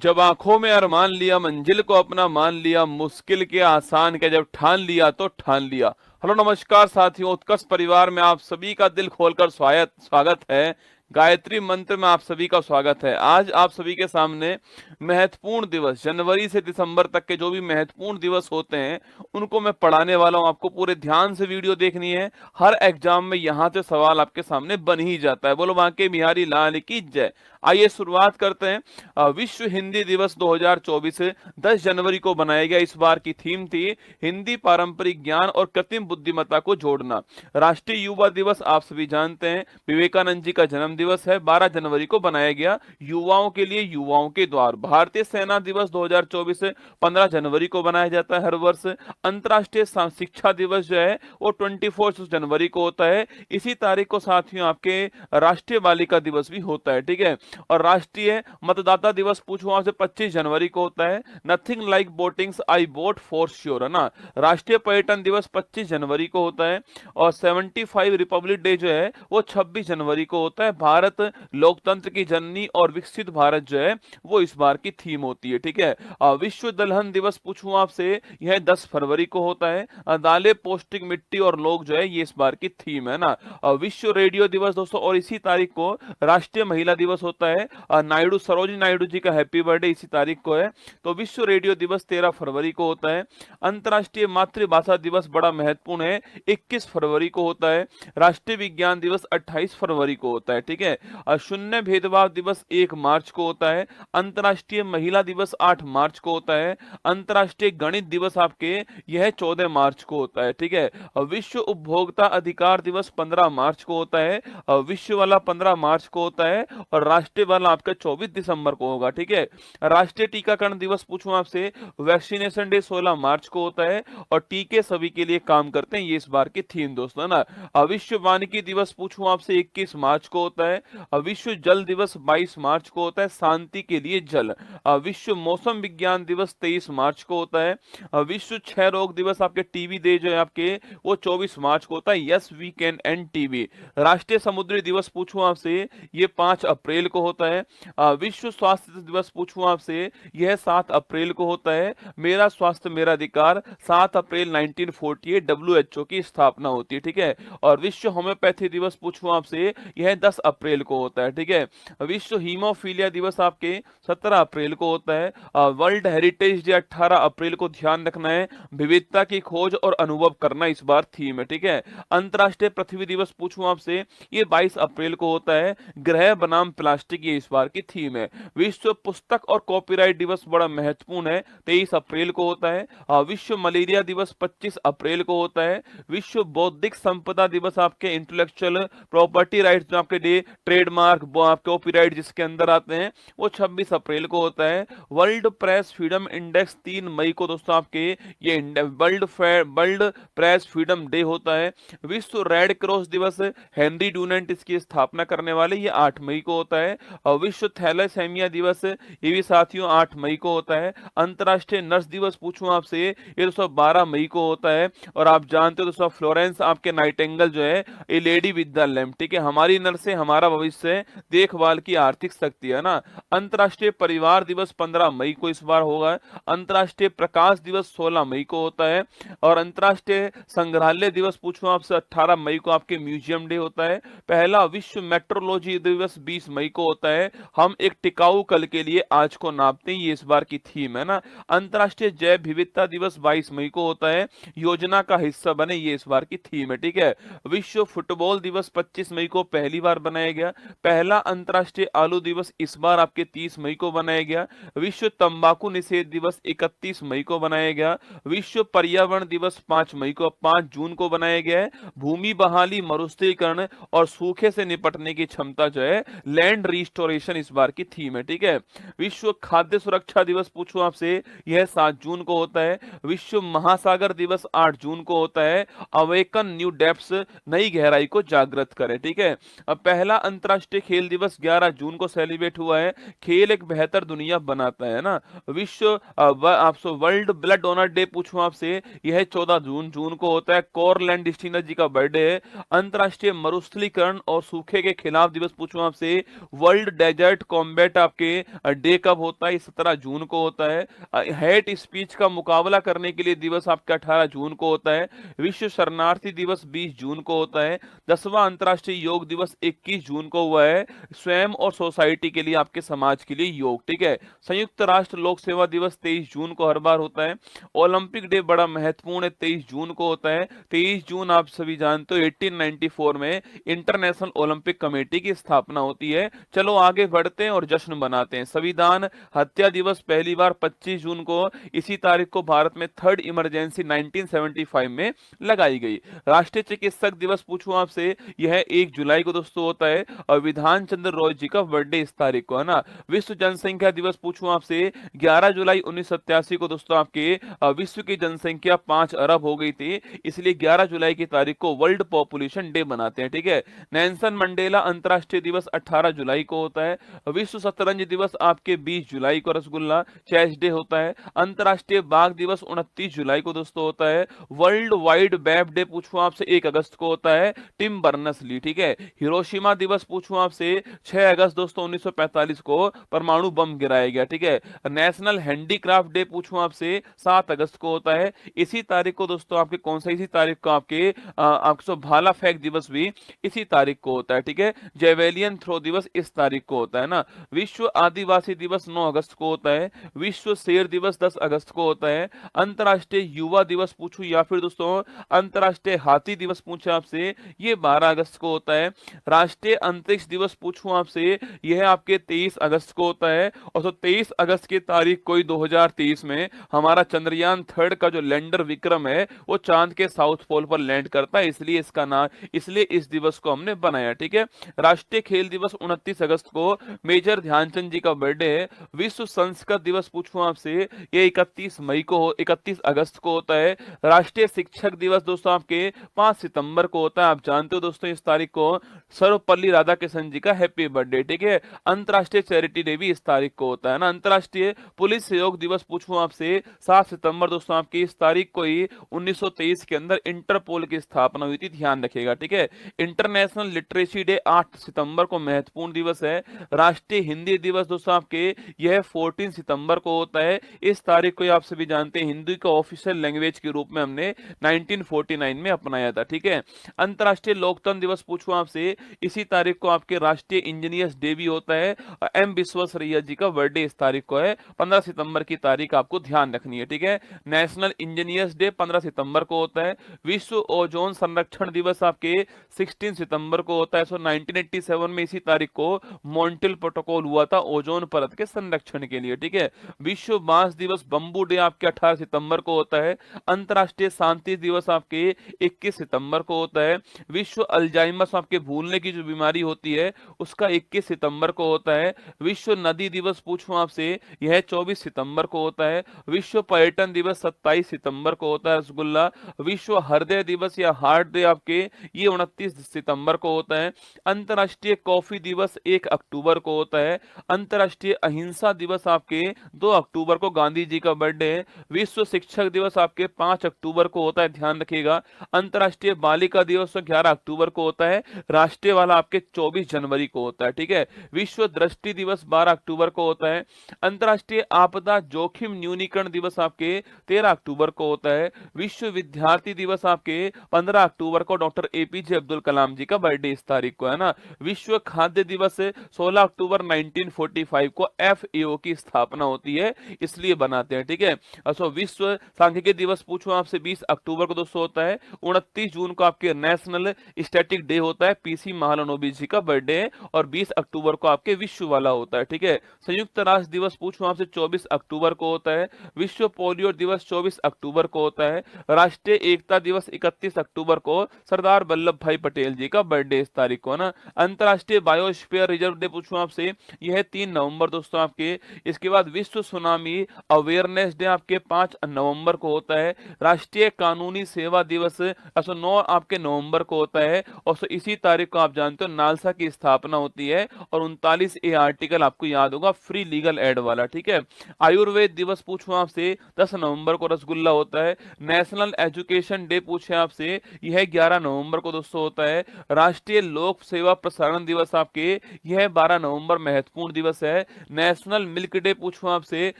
जब आंखों में अरमान लिया, मंजिल को अपना मान लिया, मुश्किल के आसान के जब ठान लिया तो ठान लिया। हेलो नमस्कार साथियों, उत्कर्ष परिवार में आप सभी का दिल खोलकर स्वागत स्वागत है। गायत्री मंत्र में आप सभी का स्वागत है। आज आप सभी के सामने महत्वपूर्ण दिवस, जनवरी से दिसंबर तक के जो भी महत्वपूर्ण दिवस होते हैं उनको मैं पढ़ाने वाला हूं। आपको पूरे ध्यान से वीडियो देखनी है। हर एग्जाम में यहाँ से सवाल आपके सामने बन ही जाता है। बोलो बांके बिहारी लाल की जय। आइए शुरुआत करते हैं। विश्व हिंदी दिवस 2024 10 जनवरी को बनाया गया। इस बार की थीम थी हिंदी, पारंपरिक ज्ञान और कृत्रिम बुद्धिमत्ता को जोड़ना। राष्ट्रीय युवा दिवस आप सभी जानते हैं, विवेकानंद जी का जन्म दिवस है, 12 जनवरी को बनाया गया। युवाओं के लिए युवाओं के द्वार। भारतीय सेना दिवस 2024 15 जनवरी को बनाया जाता है हर वर्ष। अंतर्राष्ट्रीय शिक्षा दिवस जो है वो 24 जनवरी को होता है। इसी तारीख को साथियों आपके राष्ट्रीय बालिका दिवस भी होता है, ठीक है। और राष्ट्रीय मतदाता दिवस पूछो आपसे 25 जनवरी को होता है। Nothing like boatings I boat for sure, है ना। राष्ट्रीय पर्यटन दिवस 25 जनवरी को होता है। और 75 रिपब्लिक डे जो है वो 26 जनवरी को होता है। भारत लोकतंत्र की जननी और विकसित भारत जो है वो इस बार की थीम होती है, ठीक है। विश्व दलहन दिवस पूछूं आपसे, यह 10 फरवरी को होता है। दालें, पौष्टिक मिट्टी और लोग जो है ये इस बार की थीम है ना। विश्व रेडियो दिवस दोस्तों, और इसी तारीख को राष्ट्रीय महिला दिवस होता है। नायडू, सरोजिनी नायडू जी का हैप्पी बर्थडे इसी तारीख को है। तो विश्व रेडियो दिवस 13 फरवरी को होता है। अंतर्राष्ट्रीय मातृभाषा दिवस बड़ा महत्वपूर्ण है, 21 फरवरी को होता है। राष्ट्रीय विज्ञान दिवस 28 फरवरी को होता है, ठीक है। शून्य भेदभाव दिवस 1 मार्च को होता है। अंतर्राष्ट्रीय महिला दिवस 8 मार्च को होता है। अंतर्राष्ट्रीय गणित दिवस आपके यह 14 मार्च को होता है, ठीक है। विश्व उपभोक्ता अधिकार दिवस 15 मार्च को होता है। विश्व वाला 15 मार्च को होता है। और राष्ट्रीय वाला आपका 24 दिसंबर को होगा, ठीक है। राष्ट्रीय टीकाकरण दिवस पूछूं आपसे, वैक्सीनेशन डे 16 मार्च को होता है। और टीके सभी के लिए काम करते हैं, ये इस बार की थीम दोस्तों, है ना। विश्व वानिकी दिवस पूछूं आपसे 21 मार्च को होता है। विश्व जल दिवस 22 मार्च को होता है, शांति के लिए जल। विश्व मौसम विज्ञान दिवस 23 मार्च को होता है। विश्व क्षय रोग दिवस आपके टीबी डे जो है आपके वो 24 मार्च को होता है। Yes we can end TB. राष्ट्रीय समुद्री दिवस पूछूं आपसे, ये 5 अप्रैल को होता है। विश्व स्वास्थ्य दिवस पूछूं आपसे, यह 7 अप्रैल को होता है। मेरा स्वास्थ्य मेरा अधिकार 7 अप्रैल 1948 WHO की स्थापना होती है, ठीक है। और विश्व होम्योपैथी दिवस पूछूं आपसे, यह 10 अप्रैल को होता है, ठीक है। विश्व हीमोफीलिया दिवस आपके 17 अप्रैल को होता है। वर्ल्ड हेरिटेज डे 18 अप्रैल को, ध्यान रखना है। विविधता की खोज और अनुभव करना इस बार थीम है, ठीक है। अंतर्राष्ट्रीय पृथ्वी दिवस पूछूं आपसे, ये 22 अप्रैल को होता है। ग्रह बनाम प्लास्टिक ये इस बार की थीम है। विश्व पुस्तक और कॉपीराइट दिवस बड़ा महत्वपूर्ण है, 23 अप्रैल को होता है। विश्व मलेरिया दिवस 25 अप्रैल को होता है। विश्व बौद्धिक संपदा दिवस आपके इंटेलेक्चुअल प्रॉपर्टी राइट्स जो आपके डे, ट्रेडमार्क, कॉपीराइट जिसके अंदर आते हैं, वो 26 अप्रैल को होता है। वर्ल्ड प्रेस फ्रीडम इंडेक्स 3 मई को दोस्तों आपके ये वर्ल्ड प्रेस फ्रीडम डे होता है। विश्व रेड क्रॉस दिवस, हेनरी डूनेंट इसकी स्थापना करने वाले, ये 8 मई को होता है। और विश्व थैलेसेमिया दिवस ये भी साथियों 8 मई को होता है। अंतर्राष्ट्रीय नर्स दिवस पूछूं आपसे, ये दोस्तों 12 मई को होता है। और आप जानते हो दोस्तों फ्लोरेंस आपके नाइटिंगेल जो है ए लेडी विद द लैम्प, ठीक है। हमारी नर्सें हमारा भविष्य, देखभाल की आर्थिक शक्ति, है ना। अंतर्राष्ट्रीय परिवार दिवस 15 मई को इस बार होगा। अंतर्राष्ट्रीय प्रकाश दिवस 16 मई को होता है। और अंतर्राष्ट्रीय संग्रहालय दिवस पूछूं आपसे 18 मई को आपके म्यूजियम डे होता है। पहला विश्व मेट्रोलॉजी दिवस 20 मई को होता है। हम एक टिकाऊ कल के लिए आज को नापते हैं, ये इस बार की थीम है ना। अंतर्राष्ट्रीय जैव विविधता दिवस 22 मई को होता है। योजना का हिस्सा बने, ये इस बार की थीम है, ठीक है। विश्व फुटबॉल दिवस 25 मई को पहली बार बनाया गया। पहला अंतर्राष्ट्रीय आलू दिवस इस बार आपके 30 मई को बनाया गया। विश्व तंबाकू निषेध दिवस 31 मई को बनाया गया। विश्व पर्यावरण दिवस 5 मई को 5 जून को बनाया गया है। भूमि बहाली, मरुस्थलीकरण और सूखे से निपटने की क्षमता जो है, लैंड रिस्टोरेशन इस बार की थीम है, ठीक है। विश्व खाद्य सुरक्षा दिवस पूछूं आपसे, यह 7 जून को होता है। विश्व महासागर दिवस 8 जून को होता है। अवेकन न्यू डेप्थ्स, नई गहराई को जागृत करें, ठीक है। अब पहला पहला अंतर्राष्ट्रीय खेल दिवस 11 जून को सेलिब्रेट हुआ है। खेल एक बेहतर दुनिया बनाता है ना। विश्व आपसे वर्ल्ड ब्लड डोनर डे पूछूं आपसे, यह 14 जून को होता है। कॉरलैंड डिस्टिनर जी का बर्थडे है। अंतर्राष्ट्रीय मरुस्थलीकरण और सूखे के खिलाफ दिवस पूछूं आपसे, वर्ल्ड डेजर्ट कॉम्बैट आपके डे कब होता है? 17 जून को होता है। हेट स्पीच का मुकाबला करने के लिए दिवस आपका 18 जून को होता है। विश्व शरणार्थी दिवस 20 जून को होता है। 10वां अंतर्राष्ट्रीय योग दिवस 21 जून को हुआ है। स्वयं और सोसाइटी के लिए, आपके समाज के लिए योग, ठीक है। संयुक्त राष्ट्र लोक सेवा दिवस 23 जून को हर बार होता है। ओलंपिक डे बड़ा महत्वपूर्ण है, 23 जून को होता है। 23 जून आप सभी जानते हो 1894 में इंटरनेशनल ओलंपिक कमेटी की स्थापना होती है। चलो आगे बढ़ते हैं और जश्न मनाते हैं। संविधान हत्या दिवस पहली बार 25 जून को, इसी तारीख को भारत में थर्ड इमरजेंसी 1975 में लगाई गई। राष्ट्रीय चिकित्सक दिवस पूछूं आपसे, यह 1 जुलाई को दोस्तों होता है। और विधान चंद्र रॉय जी का बर्थडे इस तारीख को है ना। विश्व जनसंख्या दिवस पूछूं आपसे, 11 जुलाई 1987 को दोस्तों आपके विश्व की जनसंख्या 5 अरब हो गई थी, इसलिए 11 जुलाई की तारीख को वर्ल्ड पॉपुलेशन डे बनाते हैं, ठीक है। नेल्सन मंडेला अंतर्राष्ट्रीय दिवस 18 जुलाई को होता है। विश्व शतरंज दिवस आपके 20 जुलाई को रसगुल्ला चेस डे होता है। अंतर्राष्ट्रीय बाघ दिवस 29 जुलाई को दोस्तों होता है। वर्ल्ड वाइड वेब डे पूछूं आपसे 1 अगस्त को होता है। टिम बर्नस ली, ठीक है। हिरोशिमा दिवस पूछूं आपसे 6 अगस्त दोस्तों 1945 को परमाणु बम गिराया गया, ठीक है। नेशनल हैंडीक्राफ्ट डे पूछूं आपसे 7 अगस्त को होता है। इसी तारीख को दोस्तों आपके कौन सा, इसी तारीख को आपके भाला फेंक दिवस भी इसी तारीख को होता है, ठीक है। जेवेलियन थ्रो दिवस इस तारीख को होता है ना। विश्व आदिवासी दिवस 9 अगस्त को होता है। विश्व शेर दिवस 10 अगस्त को होता है। अंतर्राष्ट्रीय युवा दिवस पूछूं या फिर दोस्तों अंतर्राष्ट्रीय हाथी दिवस पूछे आपसे, ये 12 अगस्त को होता है। राष्ट्रीय अंतरिक्ष दिवस पूछूं आपसे, यह आपके 23 अगस्त को होता है। और तो 23 अगस्त की तारीख को ही 2023 में हमारा चंद्रयान 3 का जो लैंडर विक्रम है वो चांद के साउथ पोल पर लैंड करता है, इसलिए इसका नाम, इसलिए इस दिवस को हमने बनाया, ठीक है। राष्ट्रीय खेल दिवस 29 अगस्त को मेजर ध्यानचंद जी का बर्थडे है। विश्व संस्कृत दिवस पूछूं आपसे, ये 31 अगस्त को होता है। राष्ट्रीय शिक्षक दिवस दोस्तों आपके 5 सितंबर को होता है। आप जानते हो दोस्तों इस तारीख को सर्वपल्ली राधाकृष्णन जी का हैप्पी बर्थडे, ठीक है। अंतर्राष्ट्रीय चैरिटी डे भी इस तारीख को होता है ना। अंतर्राष्ट्रीय पुलिस सहयोग दिवस पूछूं आपसे 7 सितंबर दोस्तों आपकी इस तारीख को ही 1923 के अंदर इंटरपोल की स्थापना हुई थी, ध्यान रखिएगा, ठीक है। इंटरनेशनल लिटरेसी डे 8 सितंबर को महत्वपूर्ण दिवस है। राष्ट्रीय हिंदी दिवस दोस्तों आपके यह 14 सितंबर को होता है। इस तारीख को आप सभी जानते हैं हिंदी को ऑफिशियल लैंग्वेज के रूप में हमने 1949 में अपनाया था, ठीक है। अंतर्राष्ट्रीय लोकतंत्र दिवस पूछूं आपसे, इसी तारीख को आपके राष्ट्रीय इंजीनियर्स डे भी होता है। एम विश्वेश्वरैया जी का बर्थडे इस तारीख को है। 15 सितंबर की तारीख आपको ध्यान रखनी है, ठीक है। नेशनल इंजीनियर्स डे 15 सितंबर को होता है। विश्व ओजोन संरक्षण दिवस आपके 16 सितंबर को होता है। 1987 में इसी तारीख को मॉन्ट्रियल प्रोटोकॉल हुआ था ओजोन परत के संरक्षण के लिए, ठीक है। विश्व बांस दिवस बंबू डे आपके 18 सितंबर को होता है। अंतर्राष्ट्रीय शांति दिवस आपके 21 सितंबर को होता है। विश्व अल्जाइमर्स आपके भूलने की जो बीमारी होती है उसका 21 सितंबर को होता है। विश्व नदी दिवस पूछूं आपसे, यह 24 सितंबर को होता है। विश्व पर्यटन दिवस 27 सितंबर को होता है रसगुल्ला। विश्व हृदय दिवस या हार्ट डे आपके ये 29 सितंबर को होता है। अंतर्राष्ट्रीय कॉफी दिवस 1 अक्टूबर को होता है। अंतर्राष्ट्रीय अहिंसा दिवस आपके 2 अक्टूबर को गांधी जी का बर्थडे है। विश्व शिक्षक दिवस आपके 5 अक्टूबर को होता है, ध्यान रखिएगा। अंतर्राष्ट्रीय बालिका दिवस 11 अक्टूबर को होता है। राष्ट्रीय वाला आपके 24 जनवरी को होता है, ठीक है। विश्व दृष्टि दिवस 12 अक्टूबर को होता है। अंतर्राष्ट्रीय आपदा जोखिम न्यूनीकरण दिवस आपके 13 अक्टूबर को होता है। विश्व विद्यार्थी दिवस आपके 15 अक्टूबर को डॉक्टर एपीजे अब्दुल कलाम जी का बर्थडे इस तारीख को है ना। विश्व खाद्य दिवस 16 अक्टूबर 1945 को एफएओ की स्थापना होती है, इसलिए बनाते हैं, ठीक है। अच्छा, विश्व सांख्यिकी दिवस पूछूं आपसे 20 अक्टूबर को दोस्तों होता है। 29 जून को आपके नेशनल स्टैटिक डे होता है, पीसी महालनोबिस जी का बर्थडे है। और 20 अक्टूबर को आपके विश्व वाला होता है, ठीक है। संयुक्त राष्ट्र दिवस पूछूं आपसे 24 अक्टूबर को होता है। विश्व पोलियो दिवस 24 अक्टूबर को होता है। राष्ट्रीय एकता दिवस 31 अक्टूबर को सरदार वल्लभ भाई पटेल जी का बर्थडे इस तारीख को ना। अंतर्राष्ट्रीय बायोस्फीयर रिजर्व डे पूछूं आपसे, यह 3 नवंबर दोस्तों आपके। इसके बाद विश्व सुनामी अवेयरनेस डे आपके 5 नवंबर को होता है। राष्ट्रीय कानूनी सेवा दिवस 9 आपके नवंबर को होता है। और इसी तारीख को आप जानते तो नालसा की स्थापना होती है। और 39A आर्टिकल आपको याद होगा, फ्री लीगल एड वाला, ठीक है। आयुर्वेद दिवस पूछूं आपसे, 10 नवंबर को रसगुल्ला होता है। नेशनल एजुकेशन डे पूछे आपसे, यह 11 नवंबर को दोस्तों होता है। राष्ट्रीय लोक सेवा प्रसारण दिवस आपके, यह 12 नवंबर महत्वपूर्ण दिवस है। नेशनल मिल्क डे पूछूं आपसे,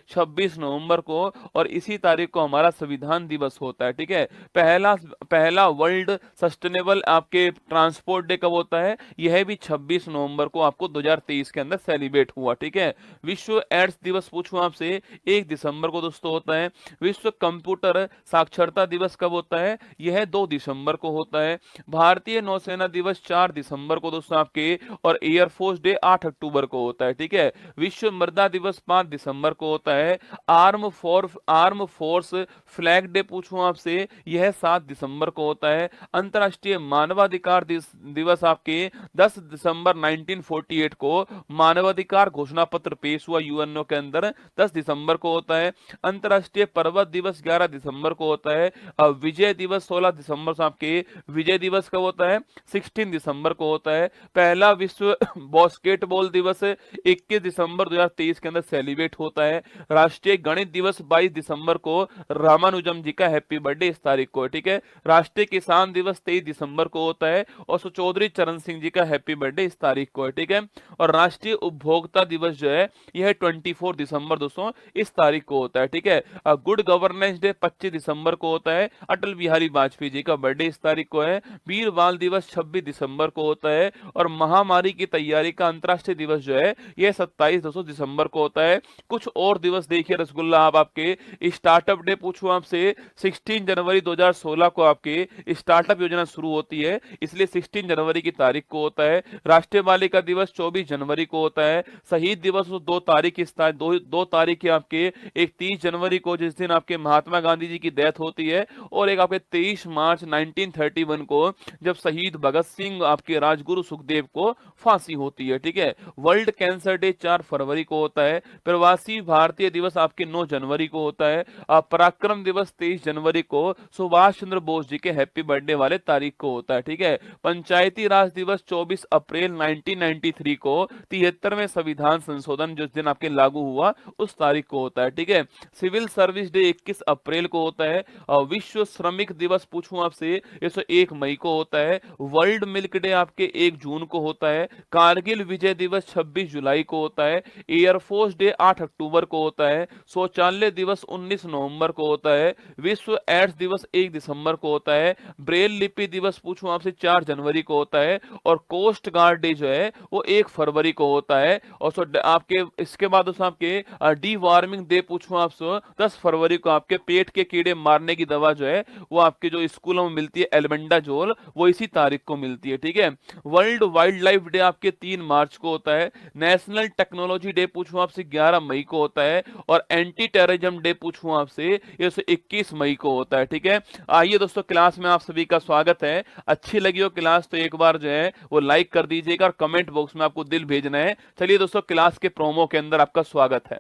26 नवंबर को, और इसी तारीख को हमारा संविधान दिवस होता है, ठीक है। पहला पहला वर्ल्ड सस्टेनेबल आपके ट्रांसपोर्ट डे कब होता है, यह भी 26 नवंबर को आपको 2023 के अंदर सेलिब्रेट हुआ, ठीक है। विश्व एड्स दिवस पूछूं आपसे, 1 दिसंबर को दोस्तों होता है। विश्व कंप्यूटर साक्षरता दिवस कब होता है, यह 2 दिसंबर को होता है। भारतीय नौसेना दिवस 4 दिसंबर को दोस्तों आपके, और एयरफोर्स डे 8 अक्टूबर को होता है, ठीक है। विश्व मृदा दिवस 5 दिसंबर को होता है। आर्म फोर्स फ्लैग डे पूछूं आपसे, यह 7 दिसंबर को होता है। अंतरराष्ट्रीय मानवाधिकार दिवस आपके 10 दिसंबर 1948 को मानवाधिकार घोषणा पत्र पेश हुआ यूएनओ के अंदर, 10 दिसंबर को होता है। अंतरराष्ट्रीय पर्वत दिवस 11 दिसंबर को होता है। विजय दिवस 16 दिसंबर से आपके, विजय दिवस कब होता है, 16 दिसंबर को होता है। पहला विश्व बास्केटबॉल दिवस 21 दिसंबर 2023 के अंदर सेलिब्रेट होता है। राष्ट्रीय गणित दिवस 22 दिसंबर को, रामानुजम जी का हैप्पी बर्थडे इस तारीख को है, ठीक है। राष्ट्रीय किसान दिवस 23 दिसंबर को होता है, और चौधरी चरण सिंह जी का हैप्पी बर्थडे इस तारीख को है, ठीक है। और राष्ट्रीय उपभोक्ता दिवस जो है, यह 24 दिसंबर दोस्तों इस तारीख को होता है, ठीक है। गुड गवर्नेंस डे 25 दिसंबर को होता है। अटल बिहारी वाजपेयी जी का बर्थडे इस तारीख को है। वीर बाल दिवस 26 दिसंबर को होता है। और महामारी की तैयारी का अंतर्राष्ट्रीय दिवस जो है, यह 27 दिसंबर को होता है। कुछ और दिवस देखिए रसगुल्ला, आप आपके स्टार्टअप डे पूछूं आपसे, 16 जनवरी 2016 को आपके स्टार्टअप योजना शुरू होती है, इसलिए 16 जनवरी की तारीख को होता है। राष्ट्रीय बालिका दिवस 24 जनवरी को होता है। शहीद दिवस 2 तारीख दो तारीख है आपके, एक 30 जनवरी को जिस दिन आपके महात्मा गांधी जी की डेथ होती है, और एक आपके 23 मार्च 1931 को जब शहीद भगत सिंह आपके राजगुरु सुखदेव को फांसी होती है, ठीक है। वर्ल्ड कैंसर डे 4 फरवरी को होता है। प्रवासी भारतीय दिवस आपके 9 जनवरी को होता है। पराक्रम दिवस 23 जनवरी को सुभाष चंद्र बोस जी के हैप्पी बर्थडे वाले तारीख को होता है, ठीक है। पंचायती राज दिवस 24 अप्रैल 1993 को, 73वें संविधान संशोधन जिस दिन आपके लागू हुआ उस तारीख को होता है, ठीक है। सिविल सर्विस डे 21 अप्रैल को होता है। विश्व श्रमिक दिवस पूछूं आपसे, ये 1 मई को होता है। वर्ल्ड मिल्क डे आपके 1 जून को होता है। कारगिल विजय दिवस 26 जुलाई को होता है। एयरफोर्स डे 8 अक्टूबर को होता है। शौचालय दिवस 19 नवंबर को होता है। विश्व एड्स दिवस 1 दिसंबर को होता है। ब्रेल लिपि दिवस पूछूं आपसे 4 जनवरी को होता है। और कोस्ट गार्ड डे जो है वो 1 फरवरी को होता है। और आपके इसके बाद आपके डी वार्मिंग डे पूछूं आपसे 10 फरवरी को, आपके पेट के कीड़े मारने की दवा जो है वो आपके जो स्कूलों में मिलती है एल्बेंडाजोल, वो इसी तारीख को मिलती है, ठीक है। वर्ल्ड वाइल्ड लाइफ डे आपके 3 मार्च को होता है। नेशनल टेक्नोलॉजी डे पूछूं आपसे 11 मई को होता है। और एंटी टेररिज्म डे पूछूं आपसे, ये 21 मई को होता है, ठीक है। आइए दोस्तों, क्लास में आप सभी का स्वागत है। अच्छी लगी हो क्लास तो एक बार जो है वो लाइक कर दीजिएगा, और कमेंट बॉक्स में आपको दिल भेजना है। चलिए दोस्तों, क्लास के प्रोमो के अंदर आपका स्वागत है।